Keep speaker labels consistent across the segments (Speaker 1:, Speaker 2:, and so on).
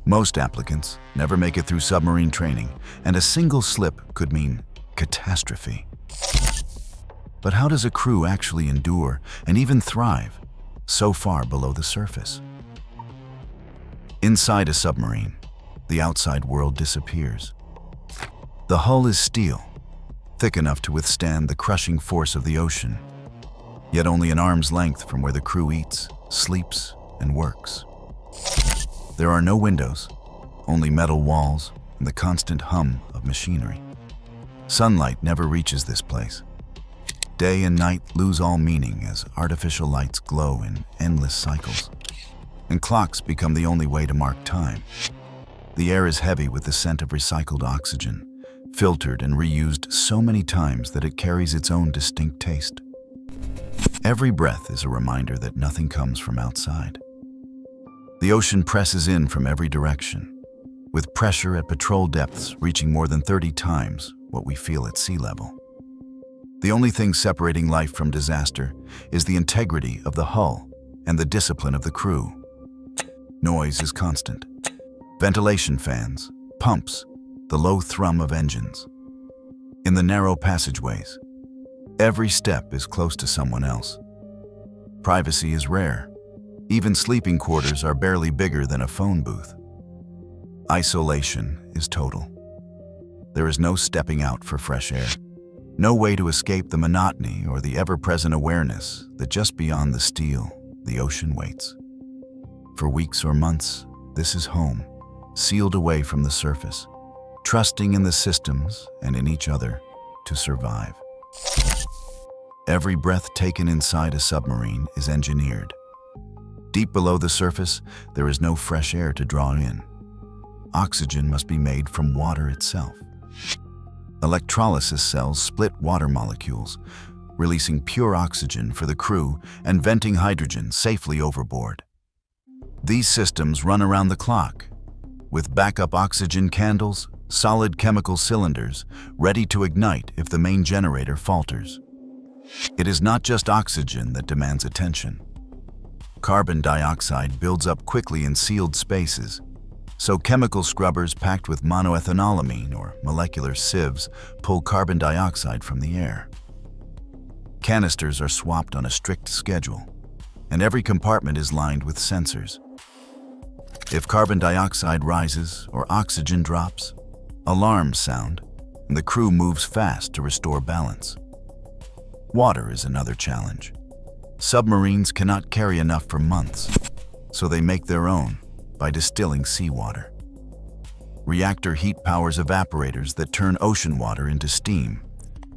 Speaker 1: Most applicants never make it through submarine training, and a single slip could mean catastrophe. But how does a crew actually endure and even thrive so far below the surface? Inside a submarine, the outside world disappears. The hull is steel, thick enough to withstand the crushing force of the ocean, yet only an arm's length from where the crew eats, sleeps, and works. There are no windows, only metal walls and the constant hum of machinery. Sunlight never reaches this place. Day and night lose all meaning as artificial lights glow in endless cycles, and clocks become the only way to mark time. The air is heavy with the scent of recycled oxygen, filtered and reused so many times that it carries its own distinct taste. Every breath is a reminder that nothing comes from outside. The ocean presses in from every direction, with pressure at patrol depths reaching more than 30 times what we feel at sea level. The only thing separating life from disaster is the integrity of the hull and the discipline of the crew. Noise is constant. Ventilation fans, pumps, the low thrum of engines. In the narrow passageways, every step is close to someone else. Privacy is rare. Even sleeping quarters are barely bigger than a phone booth. Isolation is total. There is no stepping out for fresh air. No way to escape the monotony or the ever-present awareness that just beyond the steel, the ocean waits. For weeks or months, this is home, sealed away from the surface, trusting in the systems and in each other to survive. Every breath taken inside a submarine is engineered. Deep below the surface, there is no fresh air to draw in. Oxygen must be made from water itself. Electrolysis cells split water molecules, releasing pure oxygen for the crew and venting hydrogen safely overboard. These systems run around the clock, with backup oxygen candles, solid chemical cylinders, ready to ignite if the main generator falters. It is not just oxygen that demands attention. Carbon dioxide builds up quickly in sealed spaces, so chemical scrubbers packed with monoethanolamine or molecular sieves pull carbon dioxide from the air. Canisters are swapped on a strict schedule, and every compartment is lined with sensors. If carbon dioxide rises or oxygen drops, alarms sound, and the crew moves fast to restore balance. Water is another challenge. Submarines cannot carry enough for months, so they make their own by distilling seawater. Reactor heat powers evaporators that turn ocean water into steam,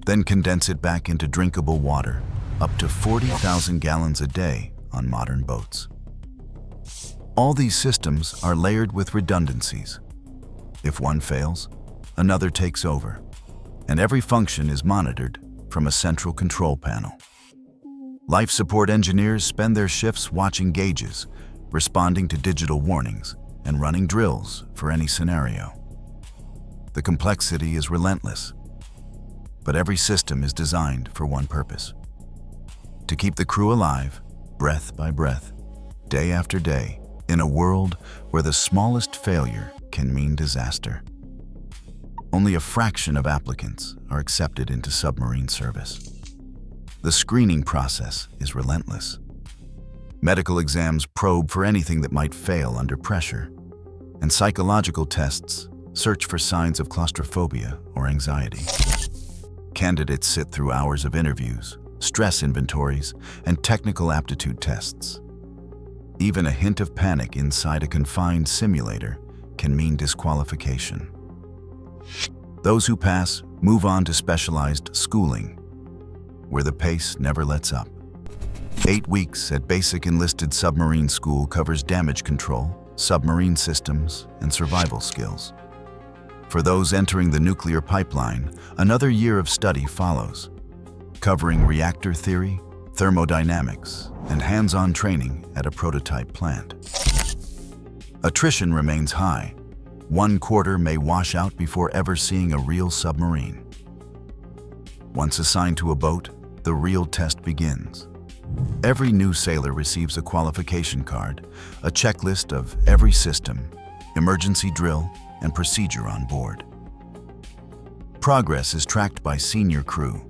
Speaker 1: then condense it back into drinkable water, up to 40,000 gallons a day on modern boats. All these systems are layered with redundancies. If one fails, another takes over, and every function is monitored from a central control panel. Life support engineers spend their shifts watching gauges, responding to digital warnings, and running drills for any scenario. The complexity is relentless, but every system is designed for one purpose: to keep the crew alive, breath by breath, day after day, in a world where the smallest failure can mean disaster. Only a fraction of applicants are accepted into submarine service. The screening process is relentless. Medical exams probe for anything that might fail under pressure, and psychological tests search for signs of claustrophobia or anxiety. Candidates sit through hours of interviews, stress inventories, and technical aptitude tests. Even a hint of panic inside a confined simulator can mean disqualification. Those who pass move on to specialized schooling, where the pace never lets up. 8 weeks at basic enlisted submarine school covers damage control, submarine systems, and survival skills. For those entering the nuclear pipeline, another year of study follows, covering reactor theory, thermodynamics, and hands-on training at a prototype plant. Attrition remains high. 1/4 may wash out before ever seeing a real submarine. Once assigned to a boat, the real test begins. Every new sailor receives a qualification card, a checklist of every system, emergency drill, and procedure on board. Progress is tracked by senior crew,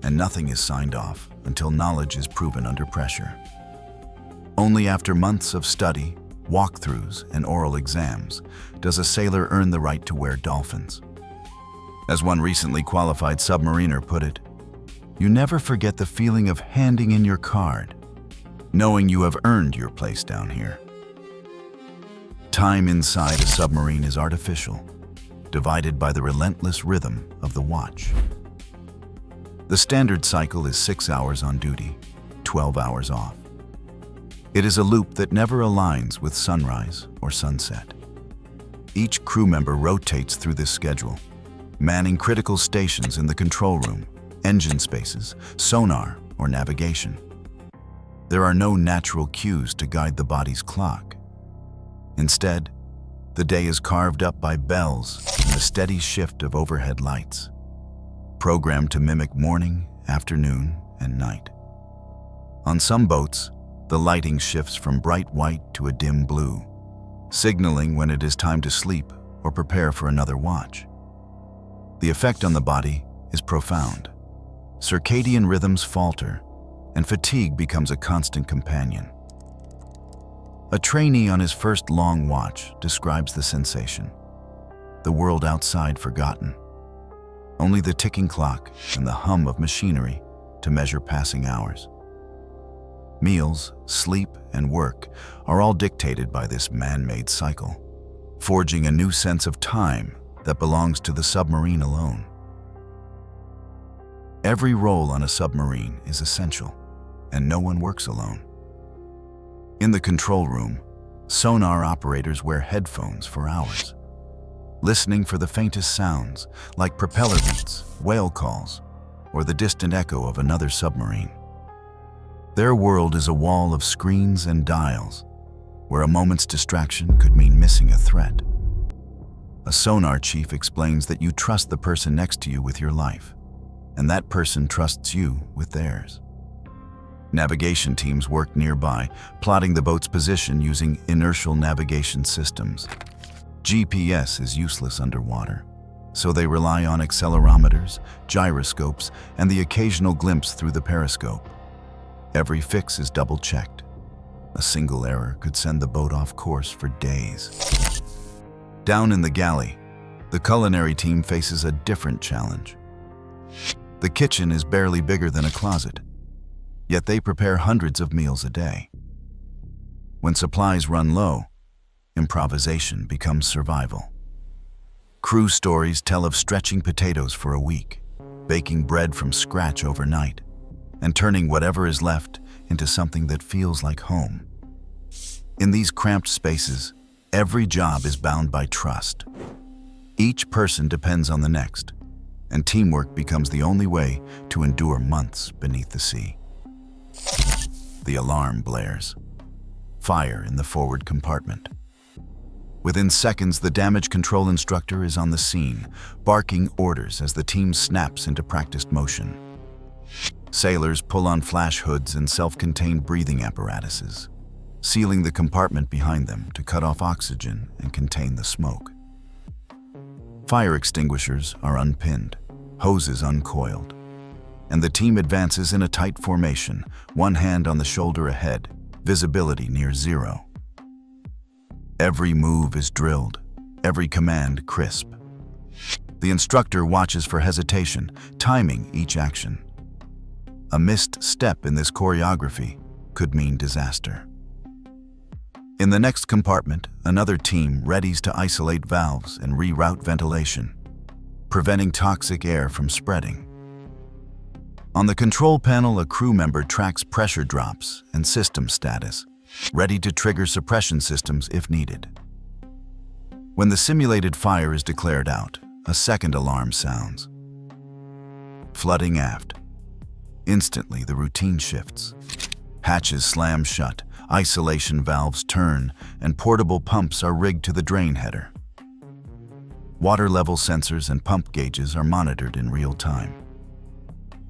Speaker 1: and nothing is signed off until knowledge is proven under pressure. Only after months of study, walkthroughs, and oral exams does a sailor earn the right to wear dolphins. As one recently qualified submariner put it, "You never forget the feeling of handing in your card, knowing you have earned your place down here." Time inside a submarine is artificial, divided by the relentless rhythm of the watch. The standard cycle is 6 hours on duty, 12 hours off. It is a loop that never aligns with sunrise or sunset. Each crew member rotates through this schedule, manning critical stations in the control room, engine spaces, sonar, or navigation. There are no natural cues to guide the body's clock. Instead, the day is carved up by bells and the steady shift of overhead lights, programmed to mimic morning, afternoon, and night. On some boats, the lighting shifts from bright white to a dim blue, signaling when it is time to sleep or prepare for another watch. The effect on the body is profound. Circadian rhythms falter, and fatigue becomes a constant companion. A trainee on his first long watch describes the sensation. The world outside forgotten. Only the ticking clock and the hum of machinery to measure passing hours. Meals, sleep, and work are all dictated by this man-made cycle, forging a new sense of time that belongs to the submarine alone. Every role on a submarine is essential, and no one works alone. In the control room, sonar operators wear headphones for hours, listening for the faintest sounds like propeller beats, whale calls, or the distant echo of another submarine. Their world is a wall of screens and dials, where a moment's distraction could mean missing a threat. A sonar chief explains that you trust the person next to you with your life, and that person trusts you with theirs. Navigation teams work nearby, plotting the boat's position using inertial navigation systems. GPS is useless underwater, so they rely on accelerometers, gyroscopes, and the occasional glimpse through the periscope. Every fix is double-checked. A single error could send the boat off course for days. Down in the galley, the culinary team faces a different challenge. The kitchen is barely bigger than a closet, yet they prepare hundreds of meals a day. When supplies run low, improvisation becomes survival. Crew stories tell of stretching potatoes for a week, baking bread from scratch overnight, and turning whatever is left into something that feels like home. In these cramped spaces, every job is bound by trust. Each person depends on the next, and teamwork becomes the only way to endure months beneath the sea. The alarm blares. Fire in the forward compartment. Within seconds, the damage control instructor is on the scene, barking orders as the team snaps into practiced motion. Sailors pull on flash hoods and self-contained breathing apparatuses, sealing the compartment behind them to cut off oxygen and contain the smoke. Fire extinguishers are unpinned, hoses uncoiled, and the team advances in a tight formation, one hand on the shoulder ahead, visibility near zero. Every move is drilled, every command crisp. The instructor watches for hesitation, timing each action. A missed step in this choreography could mean disaster. In the next compartment, another team readies to isolate valves and reroute ventilation, preventing toxic air from spreading. On the control panel, a crew member tracks pressure drops and system status, ready to trigger suppression systems if needed. When the simulated fire is declared out, a second alarm sounds. Flooding aft. Instantly, the routine shifts. Hatches slam shut, isolation valves turn, and portable pumps are rigged to the drain header. Water level sensors and pump gauges are monitored in real time.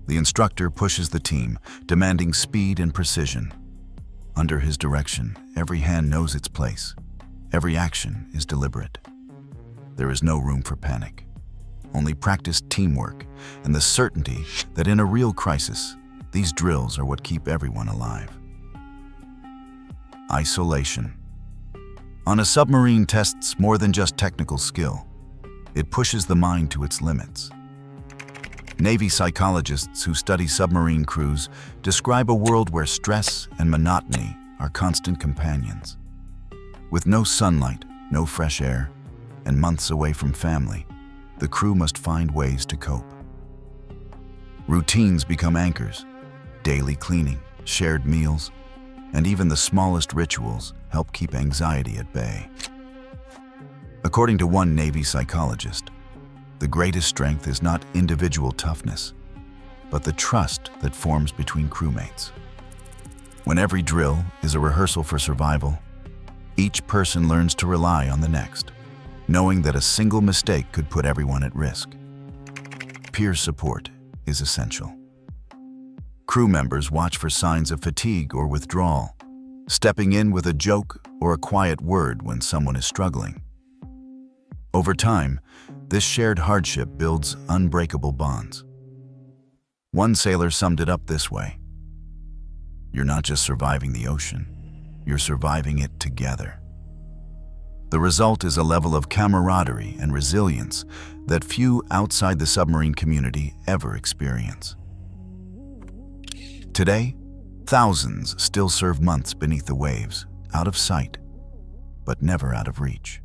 Speaker 1: The instructor pushes the team, demanding speed and precision. Under his direction, every hand knows its place. Every action is deliberate. There is no room for panic, only practiced teamwork and the certainty that in a real crisis, these drills are what keep everyone alive. Isolation. On a submarine tests more than just technical skill. It pushes the mind to its limits. Navy psychologists who study submarine crews describe a world where stress and monotony are constant companions. With no sunlight, no fresh air, and months away from family, the crew must find ways to cope. Routines become anchors. Daily cleaning, shared meals, and even the smallest rituals help keep anxiety at bay. According to one Navy psychologist, the greatest strength is not individual toughness, but the trust that forms between crewmates. When every drill is a rehearsal for survival, each person learns to rely on the next, knowing that a single mistake could put everyone at risk. Peer support is essential. Crew members watch for signs of fatigue or withdrawal, stepping in with a joke or a quiet word when someone is struggling. Over time, this shared hardship builds unbreakable bonds. One sailor summed it up this way: "You're not just surviving the ocean, you're surviving it together." The result is a level of camaraderie and resilience that few outside the submarine community ever experience. Today, thousands still serve months beneath the waves, out of sight, but never out of reach.